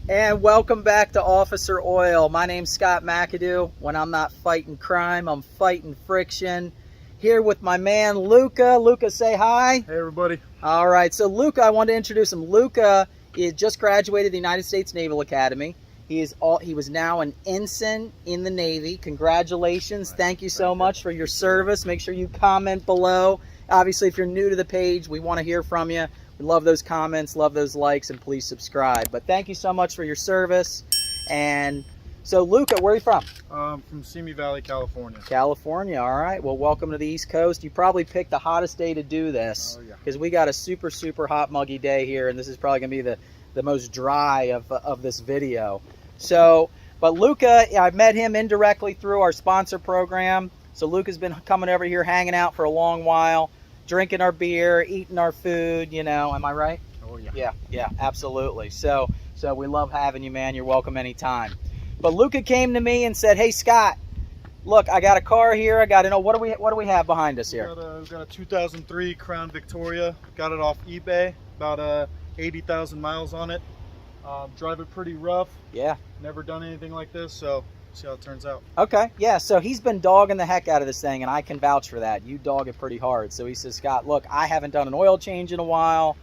And welcome back to Officer Oil. My name's Scott McAdoo. When I'm not fighting crime, I'm fighting friction. Here with my man Luca. Luca, say hi. Hey everybody. All right, so Luca, I wanted to introduce him. Luca is just graduated the United States Naval Academy. He was now an ensign in the Navy. Congratulations. Thank you so much for your service. Make sure you comment below. Obviously, if you're new to the page, we want to hear from you. We love those comments, love those likes, and please subscribe. But thank you so much for your service. And so, Luca, where are you from? From Simi Valley, California. California, all right. Well, welcome to the East Coast. You probably picked the hottest day to do this because we got a super, super hot, muggy day here, and this is probably going to be the most dry of this video. So, but Luca, I met him indirectly through our sponsor program. So Luca's been coming over here, hanging out for a long while, drinking our beer, eating our food, you know, am I right? Oh yeah. Yeah, absolutely. So we love having you, man. You're welcome anytime. But Luca came to me and said, "Hey Scott, look, I got a car here. I got to know what do we have behind us here?" We've got a 2003 Crown Victoria. Got it off eBay. About 80,000 miles on it. Drive it pretty rough. Yeah. Never done anything like this, so see how it turns out. Okay, yeah, so he's been dogging the heck out of this thing, and I can vouch for that. You dog it pretty hard. So he says, "Scott, look, I haven't done an oil change in a while.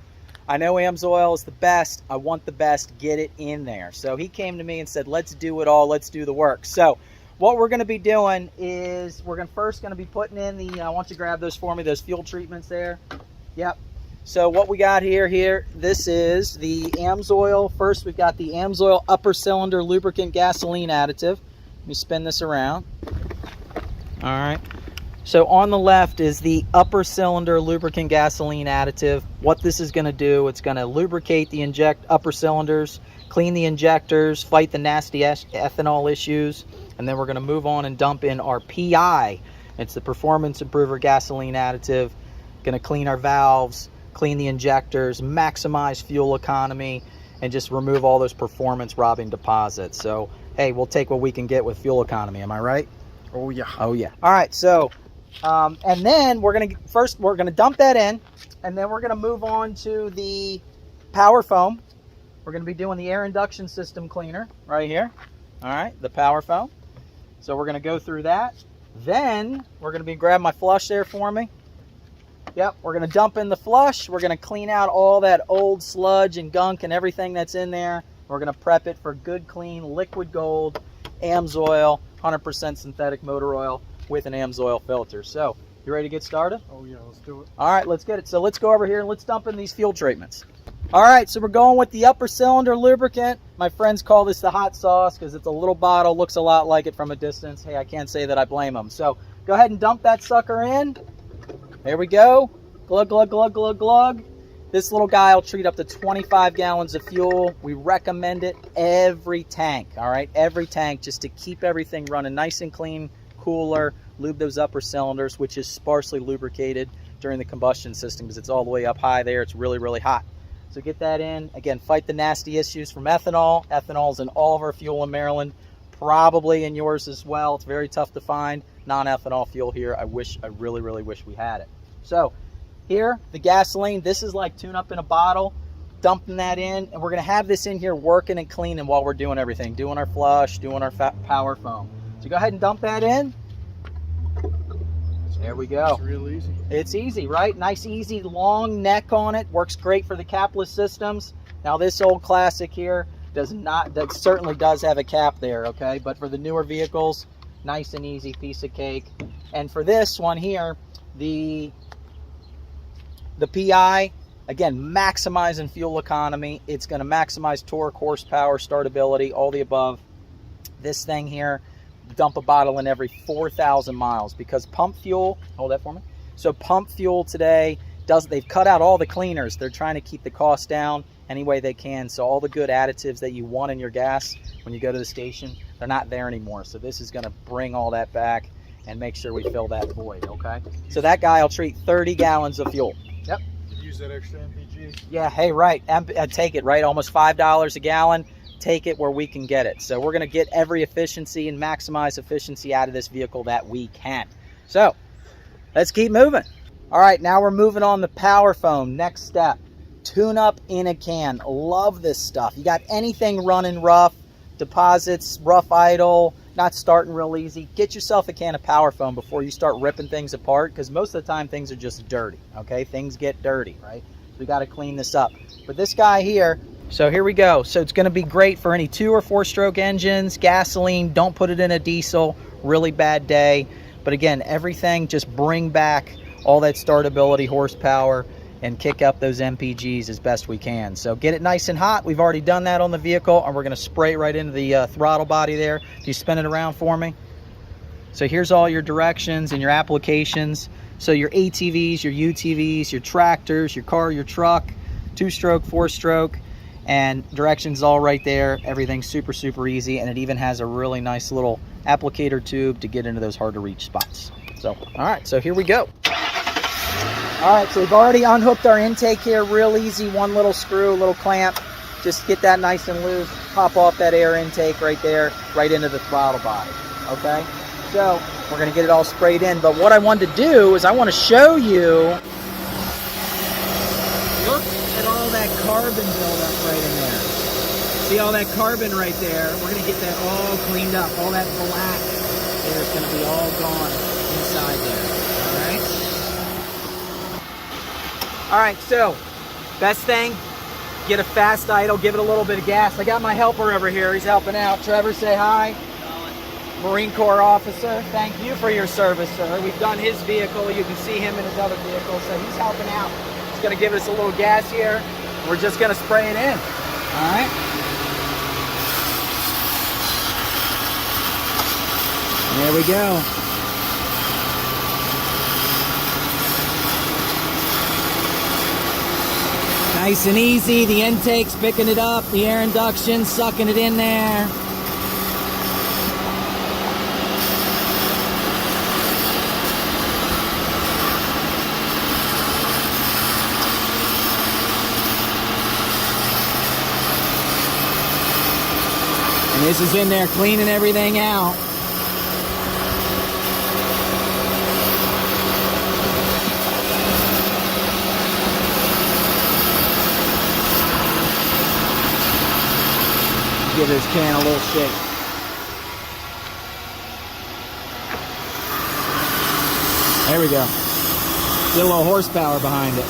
I know AMSOIL is the best. I want the best. Get it in there." So he came to me and said, "Let's do it all. Let's do the work." So what we're going to be doing is we're first going to be putting in the, I want you to grab those for me, those fuel treatments there. Yep. So what we got here, this is the AMSOIL. First, we've got the AMSOIL upper cylinder lubricant gasoline additive. Let me spin this around. All right. So on the left is the upper cylinder lubricant gasoline additive. What this is going to do, it's going to lubricate the upper cylinders, clean the injectors, fight the nasty ethanol issues, and then we're going to move on and dump in our PI. It's the Performance Improver Gasoline Additive. Going to clean our valves, clean the injectors, maximize fuel economy, and just remove all those performance robbing deposits. So hey, we'll take what we can get with fuel economy. Am I right? Oh yeah. Oh yeah. All right. So, and then we're gonna dump that in, and then we're gonna move on to the Power Foam. We're gonna be doing the air induction system cleaner right here. All right, the Power Foam. So we're gonna go through that. Then we're gonna be grab my flush there for me. Yep, we're gonna dump in the flush. We're gonna clean out all that old sludge and gunk and everything that's in there. We're going to prep it for good, clean, liquid gold, AMSOIL, 100% synthetic motor oil with an AMSOIL filter. So, you ready to get started? Oh yeah, let's do it. All right, let's get it. So let's go over here and let's dump in these fuel treatments. All right, so we're going with the upper cylinder lubricant. My friends call this the hot sauce because it's a little bottle, looks a lot like it from a distance. Hey, I can't say that I blame them. So, go ahead and dump that sucker in. There we go. Glug, glug, glug, glug, glug. This little guy will treat up to 25 gallons of fuel. We recommend it every tank, all right? Every tank, just to keep everything running nice and clean, cooler, lube those upper cylinders, which is sparsely lubricated during the combustion system because it's all the way up high there. It's really, really hot. So get that in. Again, fight the nasty issues from ethanol. Ethanol's in all of our fuel in Maryland, probably in yours as well. It's very tough to find non-ethanol fuel here. I really, really wish we had it. So, here, the gasoline, this is like tune-up in a bottle, dumping that in, and we're going to have this in here working and cleaning while we're doing everything, doing our flush, doing our Power Foam. So go ahead and dump that in. There we go. It's real easy. It's easy, right? Nice, easy, long neck on it. Works great for the capless systems. Now this old classic here that certainly does have a cap there, okay? But for the newer vehicles, nice and easy piece of cake. And for this one here, the PI, again, maximizing fuel economy. It's going to maximize torque, horsepower, startability, all the above. This thing here, dump a bottle in every 4,000 miles because pump fuel, hold that for me. So pump fuel today, they've cut out all the cleaners. They're trying to keep the cost down any way they can. So all the good additives that you want in your gas when you go to the station, they're not there anymore. So this is going to bring all that back and make sure we fill that void, okay? So that guy will treat 30 gallons of fuel. Yep. Use that extra MPG. Yeah, hey, right. Take it, right? Almost $5 a gallon. Take it where we can get it. So we're going to get every efficiency and maximize efficiency out of this vehicle that we can. So let's keep moving. All right, now we're moving on to Power Foam. Next step. Tune-up in a can. Love this stuff. You got anything running rough, deposits, rough idle, not starting real easy, get yourself a can of Power Foam before you start ripping things apart, because most of the time things are just dirty, okay? Things get dirty, right? So we got to clean this up. But this guy here, so here we go. So it's going to be great for any 2 or 4 stroke engines, gasoline. Don't put it in a diesel, really bad day. But again, everything, just bring back all that startability, horsepower, and kick up those MPGs as best we can. So get it nice and hot. We've already done that on the vehicle, and we're going to spray it right into the throttle body there. Can you spin it around for me? So here's all your directions and your applications. So your ATVs, your UTVs, your tractors, your car, your truck, 2-stroke, 4-stroke, and directions all right there. Everything's super, super easy, and it even has a really nice little applicator tube to get into those hard to reach spots. So, all right, so here we go. All right, so we've already unhooked our intake here. Real easy, one little screw, little clamp. Just get that nice and loose, pop off that air intake right there, right into the throttle body, okay? So we're gonna get it all sprayed in, but what I wanted to do is I wanna show you, look at all that carbon buildup right in there. See all that carbon right there? We're gonna get that all cleaned up. All that black there is gonna be all gone inside there, all right? All right, so best thing, get a fast idle, give it a little bit of gas. I got my helper over here, he's helping out. Trevor, say hi. Marine Corps officer, thank you for your service, sir. We've done his vehicle, you can see him in his other vehicle, so he's helping out. He's gonna give us a little gas here. We're just gonna spray it in, all right? There we go. Nice and easy, the intake's picking it up, the air induction sucking it in there. And this is in there cleaning everything out. Give this can a little shake. There we go. Get a little horsepower behind it.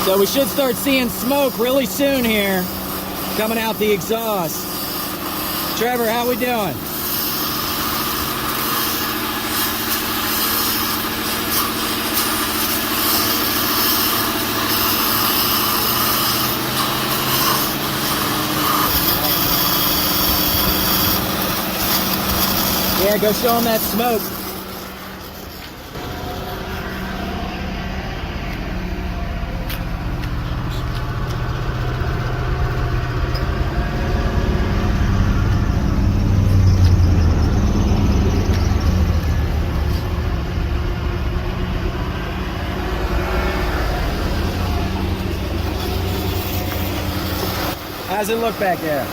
So we should start seeing smoke really soon here, coming out the exhaust. Trevor, how we doing? Yeah, go show them that smoke. How's it look back there?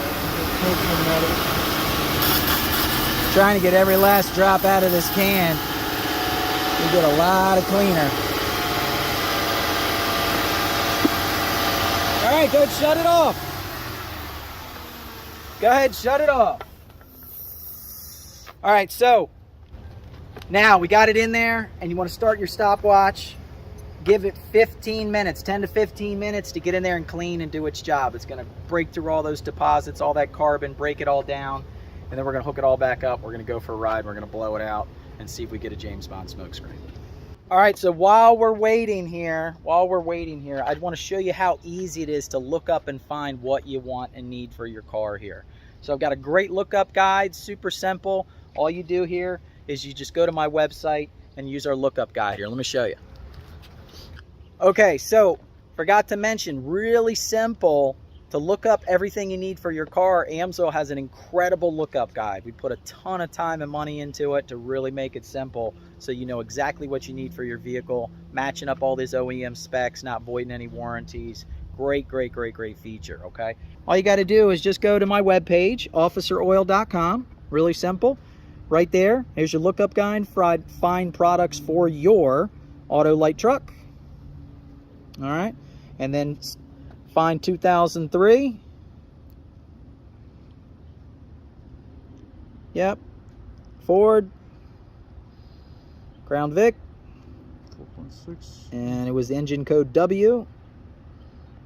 Trying to get every last drop out of this can. We get a lot of cleaner. All right, go ahead, shut it off. Go ahead, shut it off. All right, so now we got it in there, and you want to start your stopwatch. Give it 15 minutes, 10 to 15 minutes to get in there and clean and do its job. It's going to break through all those deposits, all that carbon, break it all down. And then we're gonna hook it all back up. We're gonna go for a ride. We're gonna blow it out and see if we get a James Bond smoke screen. All right, so while we're waiting here, I wanna show you how easy it is to look up and find what you want and need for your car here. So I've got a great lookup guide, super simple. All you do here is you just go to my website and use our lookup guide here. Let me show you. Okay, so forgot to mention, really simple. To look up everything you need for your car, AMSOIL has an incredible lookup guide. We put a ton of time and money into it to really make it simple so you know exactly what you need for your vehicle, matching up all these OEM specs, not voiding any warranties. Great, great, great, great feature, okay? All you gotta do is just go to my webpage, officeroil.com, really simple. Right there, here's your lookup guide, find products for your auto light truck, all right? And then find 2003. Yep. Ford. Crown Vic. 4.6. And it was engine code W.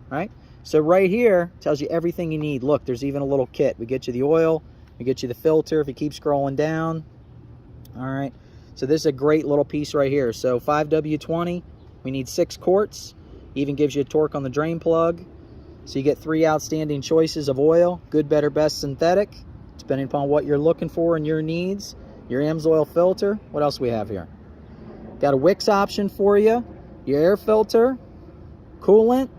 Right? So right here tells you everything you need. Look, there's even a little kit. We get you the oil. We get you the filter if you keep scrolling down. All right. So this is a great little piece right here. So 5W20. We need 6 quarts. Even gives you a torque on the drain plug. So you get 3 outstanding choices of oil. Good, better, best, synthetic. Depending upon what you're looking for and your needs. Your AMSOIL filter. What else we have here? Got a Wix option for you. Your air filter. Coolant.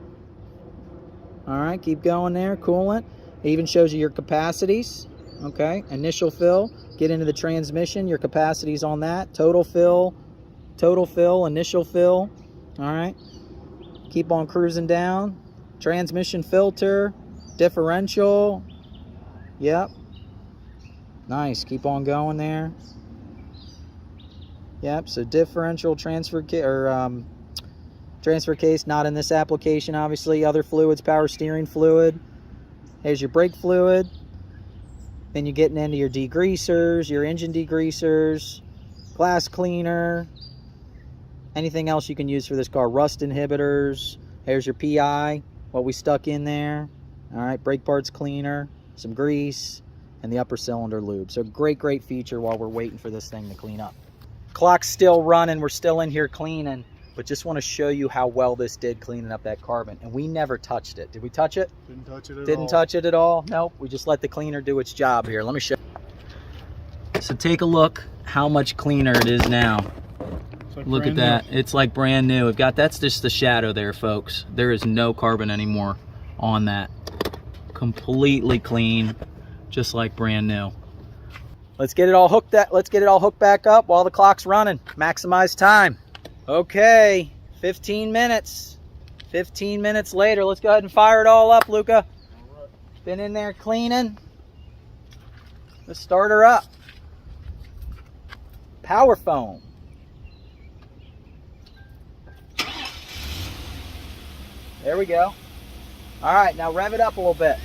All right, keep going there. Coolant. It even shows you your capacities. Okay, initial fill. Get into the transmission. Your capacities on that. Total fill, initial fill. All right. Keep on cruising down. Transmission filter, differential. Yep. Nice. Keep on going there. Yep. So differential, transfer case, not in this application, obviously. Other fluids, power steering fluid. Here's your brake fluid. Then you're getting into your degreasers, your engine degreasers, glass cleaner, anything else you can use for this car. Rust inhibitors. Here's your PI, what we stuck in there. All right, brake parts cleaner, some grease, and the upper cylinder lube. So great, great feature while we're waiting for this thing to clean up. Clock's still running. We're still in here cleaning. But just want to show you how well this did cleaning up that carbon. And we never touched it. Did we touch it? Didn't touch it at all. Didn't touch it at all? Nope. We just let the cleaner do its job here. Let me show you. So take a look how much cleaner it is now. Like look at that. It's like brand new. We've got, that's just the shadow there, folks. There is no carbon anymore on that. Completely clean, just like brand new. Let's get it all hooked back up while the clock's running. Maximize time. Okay, 15 minutes. 15 minutes later. Let's go ahead and fire it all up, Luca. All right. Been in there cleaning. Let's start her up. Power foam. There we go. All right, now rev it up a little bit.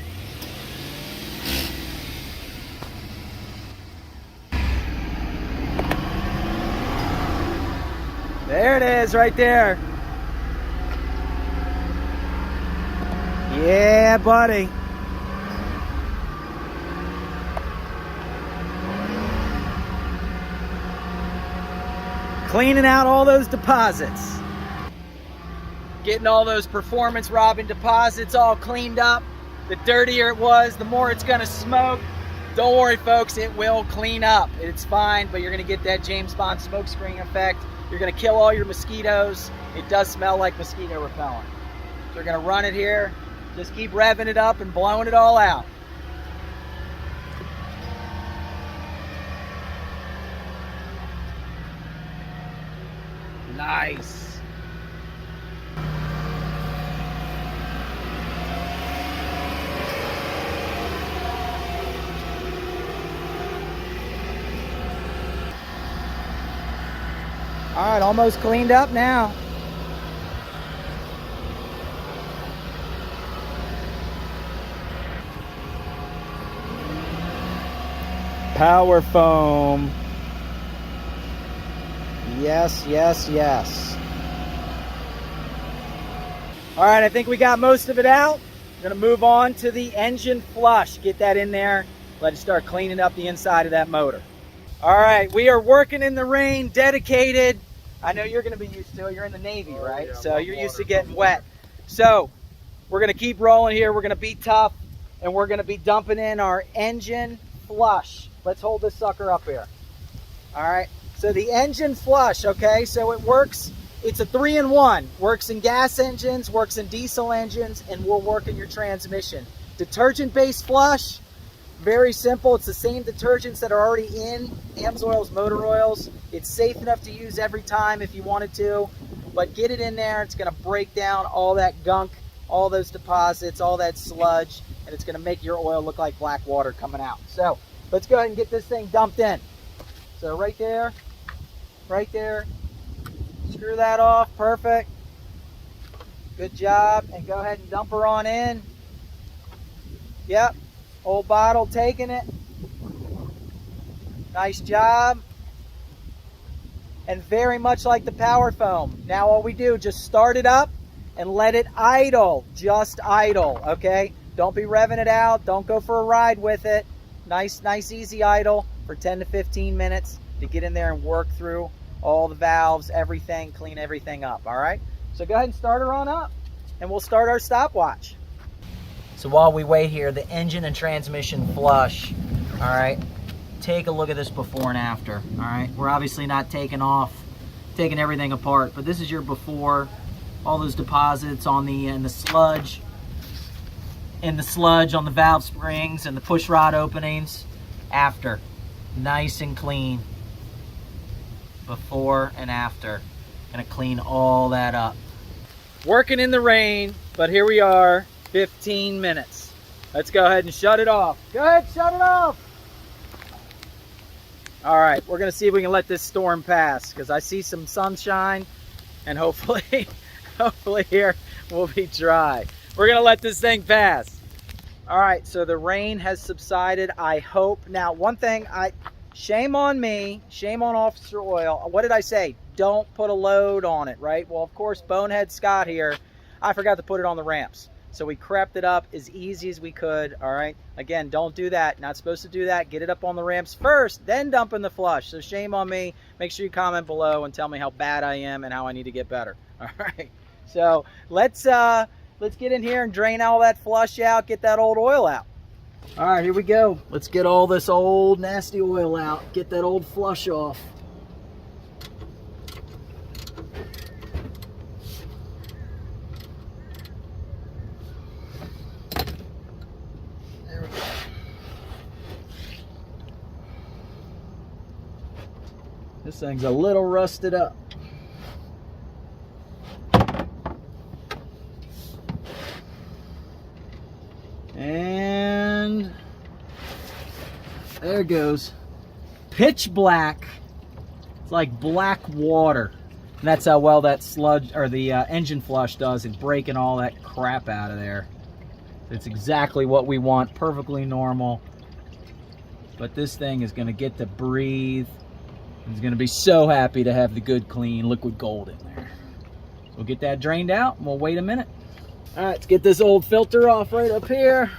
There it is, right there. Yeah, buddy. Cleaning out all those deposits. Getting all those performance robbing deposits all cleaned up. The dirtier it was, the more it's gonna smoke. Don't worry, folks, it will clean up. It's fine, but you're gonna get that James Bond smoke screen effect. You're gonna kill all your mosquitoes. It does smell like mosquito repellent. So we're gonna run it here. Just keep revving it up and blowing it all out. Nice. All right, almost cleaned up now. Power foam. Yes, yes, yes. All right, I think we got most of it out. We're gonna move on to the engine flush. Get that in there. Let it start cleaning up the inside of that motor. All right, we are working in the rain, dedicated. I know you're gonna be used to it. You're in the Navy, right? Yeah, so you're used to getting wet. So we're gonna keep rolling here. We're gonna be tough, and we're gonna be dumping in our engine flush. Let's hold this sucker up here. All right, so the engine flush, okay, so it works, it's a 3-in-1. Works in gas engines, works in diesel engines, and will work in your transmission. Detergent-based flush, very simple. It's the same detergents that are already in AMSOIL's motor oils. It's safe enough to use every time if you wanted to, but get it in there. It's gonna break down all that gunk, all those deposits, all that sludge, and it's gonna make your oil look like black water coming out. So let's go ahead and get this thing dumped in. So right there, screw that off, perfect. Good job. And go ahead and dump her on in. Yep. Old bottle taking it. Nice job. And very much like the Power Foam. Now all we do, just start it up and let it idle. Just idle, okay? Don't be revving it out. Don't go for a ride with it. Nice, easy idle for 10 to 15 minutes to get in there and work through all the valves, everything, clean everything up, all right? So go ahead and start her on up, and we'll start our stopwatch. So while we wait here, the engine and transmission flush, all right? Take a look at this before and after, all right? We're obviously not taking everything apart, but this is your before. All those deposits on the sludge, on the valve springs and the push rod openings. After, nice and clean. Before and after. Gonna clean all that up. Working in the rain, but here we are, 15 minutes. Let's go ahead and shut it off. Go ahead, shut it off. All right, we're gonna see if we can let this storm pass, because I see some sunshine, and hopefully here we'll be dry. We're gonna let this thing pass. All right, so the rain has subsided, I hope. Now, one thing, shame on me, shame on Officer Oil. What did I say? Don't put a load on it, right? Well, of course, Bonehead Scott here, I forgot to put it on the ramps. So we crept it up as easy as we could, all right? Again, don't do that. Not supposed to do that. Get it up on the ramps first, then dump in the flush. So shame on me. Make sure you comment below and tell me how bad I am and how I need to get better, all right? So let's get in here and drain all that flush out, get that old oil out. All right, here we go. Let's get all this old nasty oil out, get that old flush off. There we go. This thing's a little rusted up. And there it goes. Pitch black. It's like black water. And that's how well that sludge or the engine flush does in breaking all that crap out of there. It's exactly what we want, perfectly normal. But this thing is going to get to breathe. It's going to be so happy to have the good, clean liquid gold in there. So we'll get that drained out and we'll wait a minute. All right, let's get this old filter off right up here.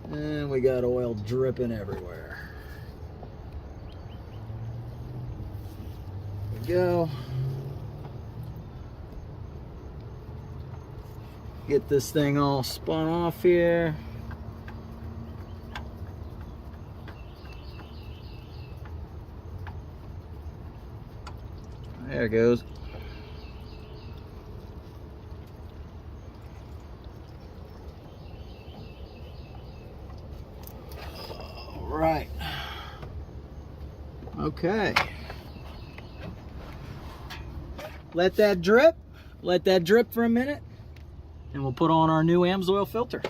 And we got oil dripping everywhere. There we go. Get this thing all spun off here. There it goes. All right. Okay. Let that drip. Let that drip for a minute. And we'll put on our new AMSOIL filter.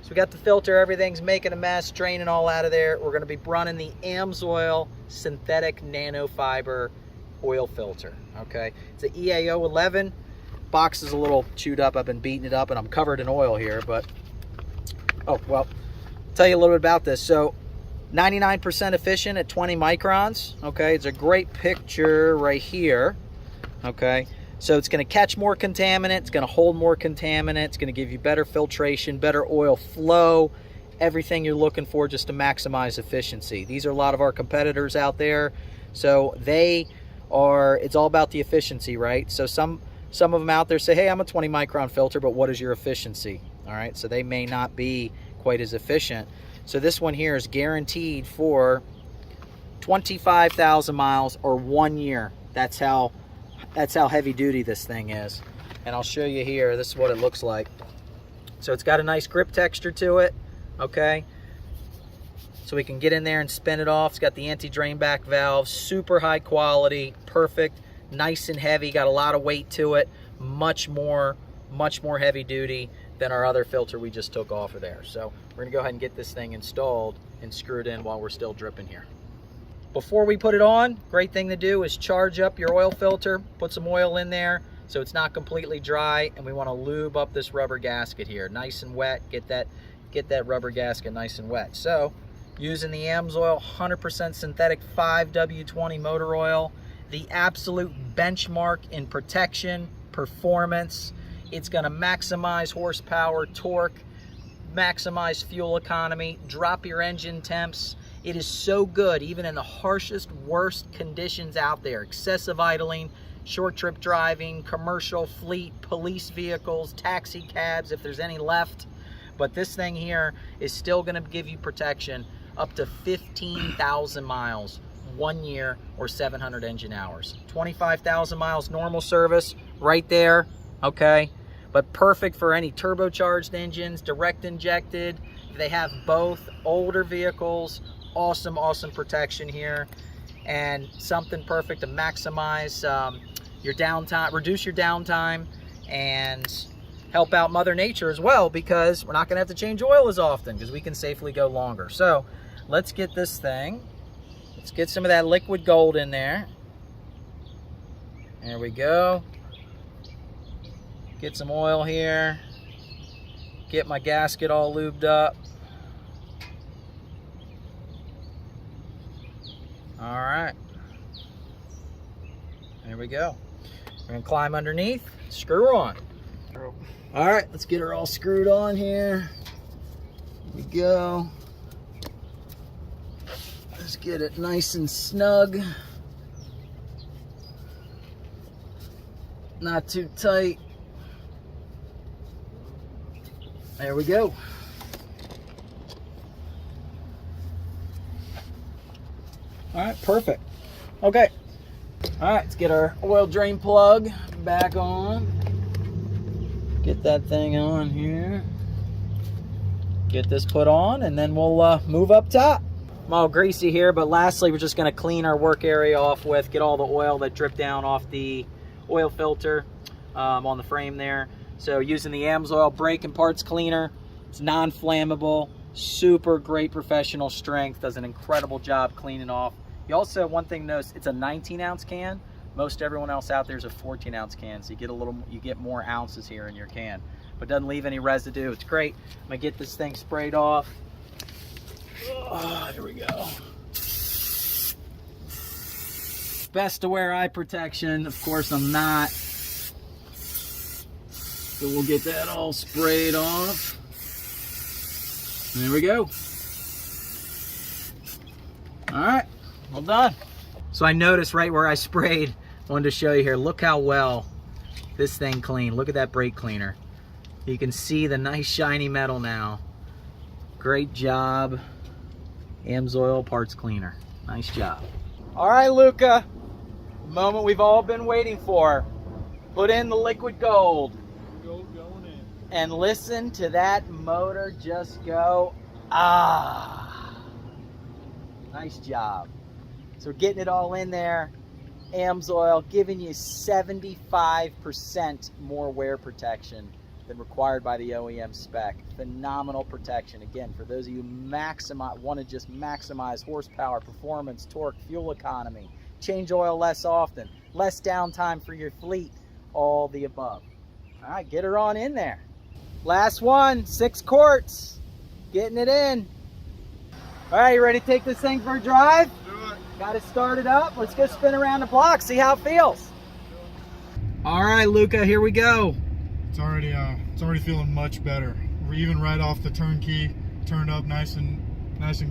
So we got the filter, everything's making a mess, draining all out of there. We're gonna be running the AMSOIL synthetic nanofiber oil filter, okay? It's an EAO 11. Box is a little chewed up. I've been beating it up and I'm covered in oil here, but, oh, well, I'll tell you a little bit about this. So 99% efficient at 20 microns, okay? It's a great picture right here, okay? So it's gonna catch more contaminant, it's gonna hold more contaminant, it's gonna give you better filtration, better oil flow, everything you're looking for just to maximize efficiency. These are a lot of our competitors out there, so it's all about the efficiency, right? So some of them out there say, hey, I'm a 20 micron filter, but what is your efficiency? All right, so they may not be quite as efficient. So this one here is guaranteed for 25,000 miles or 1 year. That's how heavy duty this thing is. And I'll show you here, this is what it looks like. So it's got a nice grip texture to it, okay? So we can get in there and spin it off. It's got the anti-drain back valve, super high quality, perfect, nice and heavy, got a lot of weight to it, much more heavy duty than our other filter we just took off of there. So we're gonna go ahead and get this thing installed and screw it in while we're still dripping here. Before we put it on, great thing to do is charge up your oil filter, put some oil in there so it's not completely dry, and we want to lube up this rubber gasket here. Nice and wet, get that rubber gasket nice and wet. So, using the AMSOIL 100% synthetic 5W20 motor oil, the absolute benchmark in protection, performance. It's going to maximize horsepower, torque, maximize fuel economy, drop your engine temps. It is so good even in the harshest, worst conditions out there. Excessive idling, short trip driving, commercial fleet, police vehicles, taxi cabs, if there's any left. But this thing here is still going to give you protection up to 15,000 miles, 1 year, or 700 engine hours. 25,000 miles normal service right there, okay? But perfect for any turbocharged engines, direct injected. If they have both, older vehicles, awesome, awesome protection here. And something perfect to maximize your downtime, reduce your downtime, and help out Mother Nature as well, because we're not going to have to change oil as often because we can safely go longer. So let's get this thing. Let's get some of that liquid gold in there. There we go. Get some oil here. Get my gasket all lubed up. All right. There we go. We're going to climb underneath, screw her on. All right, let's get her all screwed on here. Here we go. Let's get it nice and snug. Not too tight. There we go. All right, perfect. Okay. All right, let's get our oil drain plug back on. Get that thing on here. Get this put on, and then we'll move up top. I'm all greasy here, but lastly, we're just going to clean our work area off with, get all the oil that dripped down off the oil filter on the frame there. So using the AMSOIL brake and parts cleaner, it's non-flammable, super great professional strength, does an incredible job cleaning off. You also, one thing to notice, it's a 19-ounce can. Most everyone else out there is a 14-ounce can, so you get more ounces here in your can, but doesn't leave any residue. It's great. I'm gonna get this thing sprayed off. Oh, here we go. Best to wear eye protection. Of course, I'm not. So we'll get that all sprayed off. There we go. All right, well done. So I noticed right where I sprayed, I wanted to show you here, look how well this thing cleaned. Look at that brake cleaner. You can see the nice shiny metal now. Great job, AMSOIL parts cleaner. Nice job. All right, Luca, the moment we've all been waiting for. Put in the liquid gold. Going in. And listen to that motor just go, ah. Nice job. So we're getting it all in there. AMSOIL giving you 75% more wear protection than required by the OEM spec. Phenomenal protection. Again, for those of you who want to just maximize horsepower, performance, torque, fuel economy, change oil less often, less downtime for your fleet, all the above. All right, get her on in there. Last one, 6 quarts. Getting it in. All right, you ready to take this thing for a drive? Got it started up. Let's go spin around the block, see how it feels. All right, Luca, here we go. It's already feeling much better. We're even right off the turnkey, turned up nice and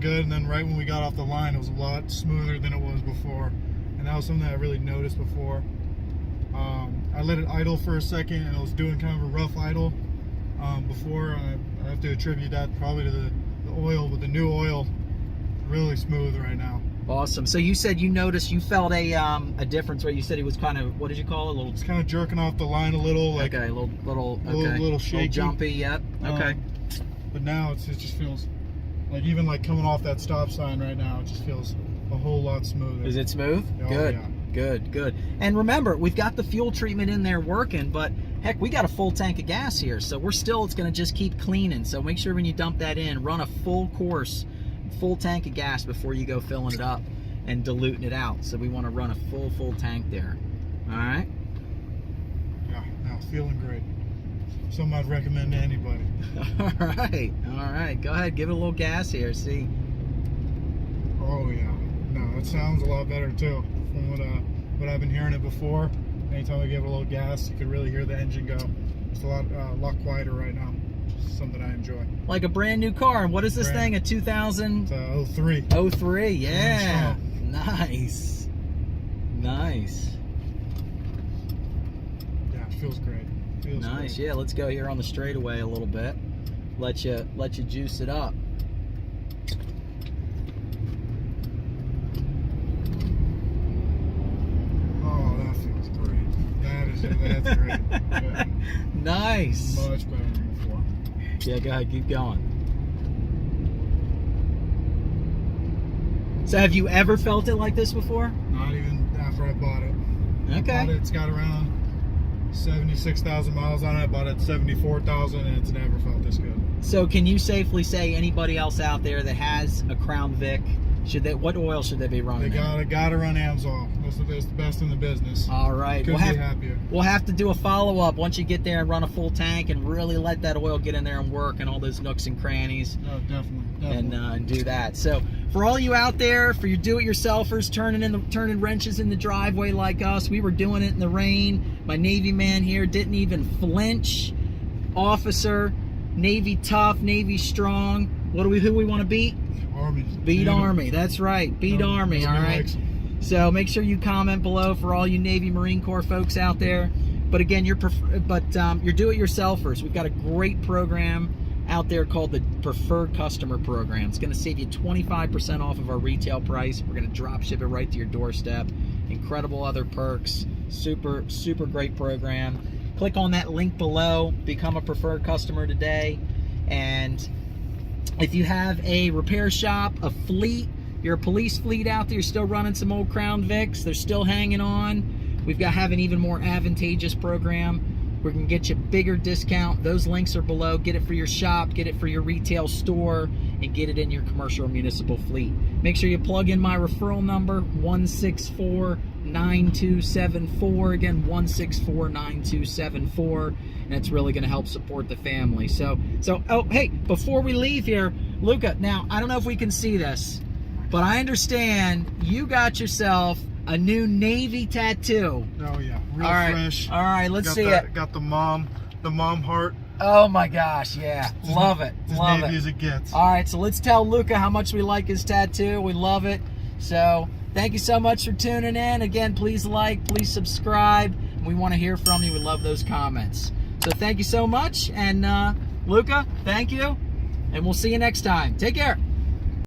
good, and then right when we got off the line, it was a lot smoother than it was before. And that was something I really noticed before. I let it idle for a second, and it was doing kind of a rough idle before. I have to attribute that probably to the oil, but the new oil, really smooth right now. Awesome. So you said you noticed, you felt a difference where you said it was kind of, what did you call it? It's kind of jerking off the line a little. Like okay, a little shaky. Little jumpy, yep. Okay. But now it just feels like, even like coming off that stop sign right now, it just feels a whole lot smoother. Is it smooth? Oh, good. Yeah. Good. And remember, we've got the fuel treatment in there working, but heck, we got a full tank of gas here, so it's going to just keep cleaning. So make sure when you dump that in, run a full course, full tank of gas before you go filling it up. and diluting it out. So we want to run a full tank there. All right. Yeah, now it's feeling great. Something I'd recommend to anybody. All right. Go ahead, give it a little gas here. See. Oh yeah. No, it sounds a lot better too. From what I've been hearing it before. Anytime I give it a little gas, you can really hear the engine go. It's a lot quieter right now. Just something I enjoy. Like a brand new car. And what is this thing? A 2000? It's 03. 03. Yeah. Nice. Nice. Yeah, it feels great. Feels nice. great. Yeah, let's go here on the straightaway a little bit. Let you juice it up. That's great. Yeah. Nice. Much better than before. Yeah, go ahead, keep going. So have you ever felt it like this before? Not even after I bought it. Okay. It's got around 76,000 miles on it. I bought it at 74,000 and it's never felt this good. So can you safely say anybody else out there that has a Crown Vic, what oil should they be running? They gotta run AMSOIL. That's the best in the business. All right. Couldn't be happier. We'll have to do a follow-up once you get there and run a full tank and really let that oil get in there and work in all those nooks and crannies. Oh, definitely. And do that. So for all you out there, for your do-it-yourselfers turning wrenches in the driveway like us, we were doing it in the rain. My Navy man here didn't even flinch. Officer, Navy tough, Navy strong. Who we want to beat? Army. Beat Army. That's right. Beat Army. All right. So make sure you comment below for all you Navy Marine Corps folks out there. But again, you're do-it-yourselfers. We've got a great program out there called the Preferred Customer Program. It's going to save you 25% off of our retail price. We're going to drop ship it right to your doorstep. Incredible other perks. Super great program. Click on that link below. Become a preferred customer today. And if you have a repair shop, a fleet, you're a police fleet out there, you're still running some old Crown Vics, they're still hanging on, we've got have an even more advantageous program. We're going to get you a bigger discount. Those links are below. Get it for your shop, get it for your retail store, and get it in your commercial or municipal fleet. Make sure you plug in my referral number, 164-9274. Again, 164-9274. And it's really going to help support the family. So, oh, hey, before we leave here, Luca, now, I don't know if we can see this, but I understand you got yourself a new Navy tattoo. Oh yeah, real all right. fresh. All right, let's see it. Got the mom heart. Oh my gosh, yeah, love it, love Navy it. as it gets. All right, so let's tell Luca how much we like his tattoo. We love it. So thank you so much for tuning in. Again, please like, please subscribe. We want to hear from you. We love those comments. So thank you so much, and Luca, thank you, and we'll see you next time. Take care.